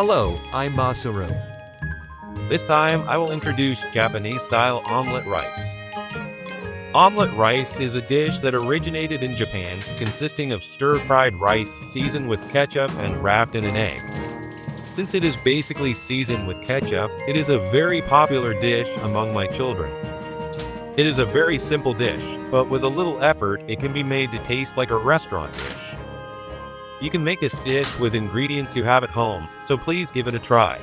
Hello, I'm Masaru. This time, I will introduce Japanese-style omelet rice. Omelet rice is a dish that originated in Japan, consisting of stir-fried rice seasoned with ketchup and wrapped in an egg. Since it is basically seasoned with ketchup, it is a very popular dish among my children. It is a very simple dish, but with a little effort, it can be made to taste like a restaurant dish. You can make this dish with ingredients you have at home, so please give it a try.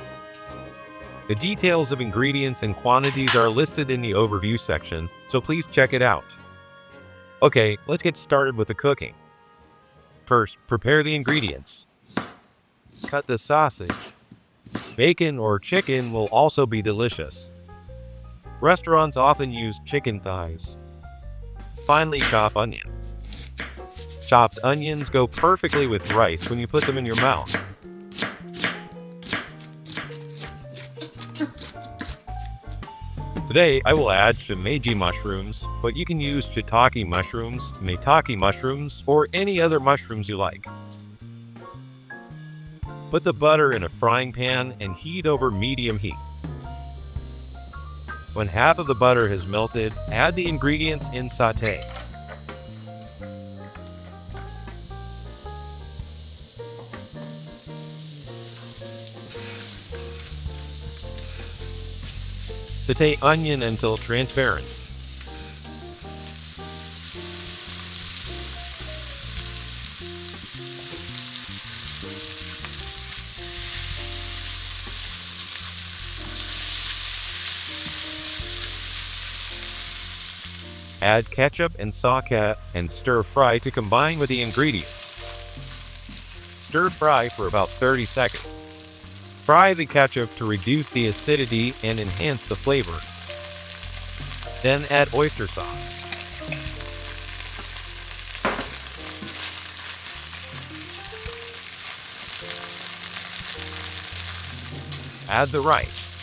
The details of ingredients and quantities are listed in the overview section, so please check it out. Okay, let's get started with the cooking. First, prepare the ingredients. Cut the sausage. Bacon or chicken will also be delicious. Restaurants often use chicken thighs. Finely chop onion. Chopped onions go perfectly with rice when you put them in your mouth. Today, I will add shimeji mushrooms, but you can use shiitake mushrooms, maitake mushrooms, or any other mushrooms you like. Put the butter in a frying pan and heat over medium heat. When half of the butter has melted, add the ingredients and sauté. Sauté onion until transparent. Add ketchup and sake and stir fry to combine with the ingredients. Stir fry for about 30 seconds. Fry the ketchup to reduce the acidity and enhance the flavor. Then add oyster sauce. Add the rice.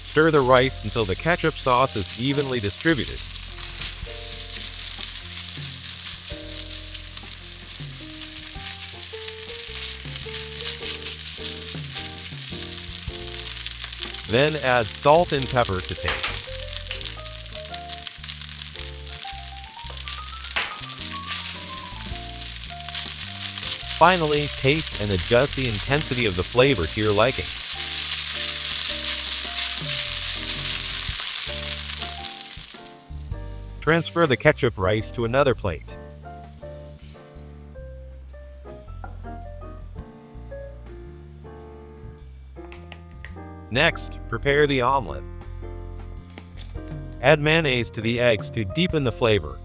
Stir the rice until the ketchup sauce is evenly distributed. Then add salt and pepper to taste. Finally, taste and adjust the intensity of the flavor to your liking. Transfer the ketchup rice to another plate. Next, prepare the omelet. Add mayonnaise to the eggs to deepen the flavor.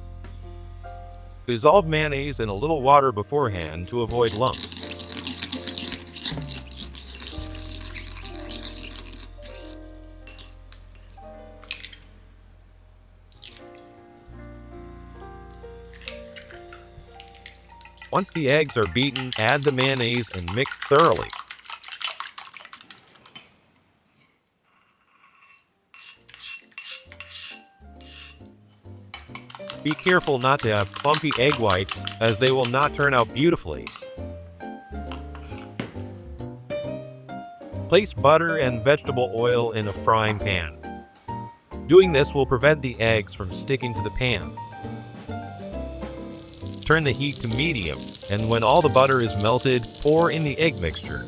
Dissolve mayonnaise in a little water beforehand to avoid lumps. Once the eggs are beaten, add the mayonnaise and mix thoroughly. Be careful not to have clumpy egg whites, as they will not turn out beautifully. Place butter and vegetable oil in a frying pan. Doing this will prevent the eggs from sticking to the pan. Turn the heat to medium, and when all the butter is melted, pour in the egg mixture.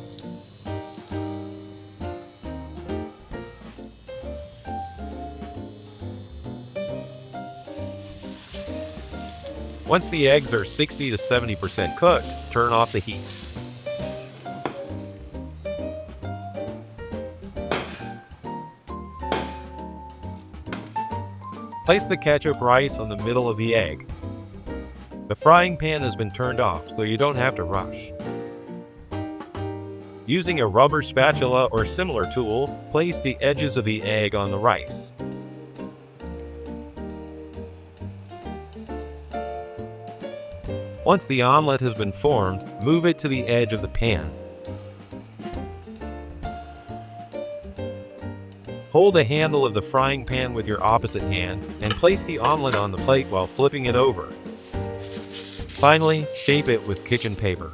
Once the eggs are 60 to 70% cooked, turn off the heat. Place the ketchup rice on the middle of the egg. The frying pan has been turned off, so you don't have to rush. Using a rubber spatula or similar tool, place the edges of the egg on the rice. Once the omelet has been formed, move it to the edge of the pan. Hold the handle of the frying pan with your opposite hand and place the omelet on the plate while flipping it over. Finally, shape it with kitchen paper.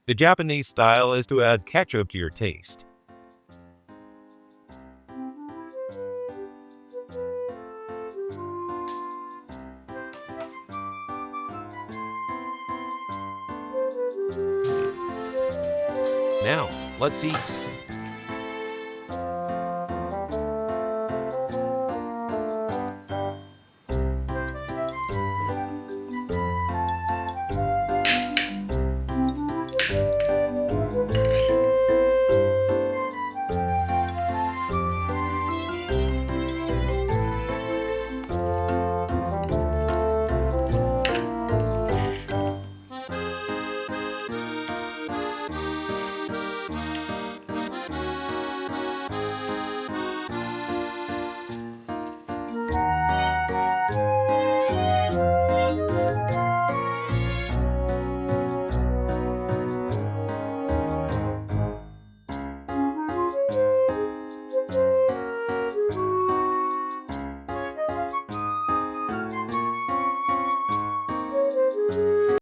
The Japanese style is to add ketchup to your taste. Now, let's eat.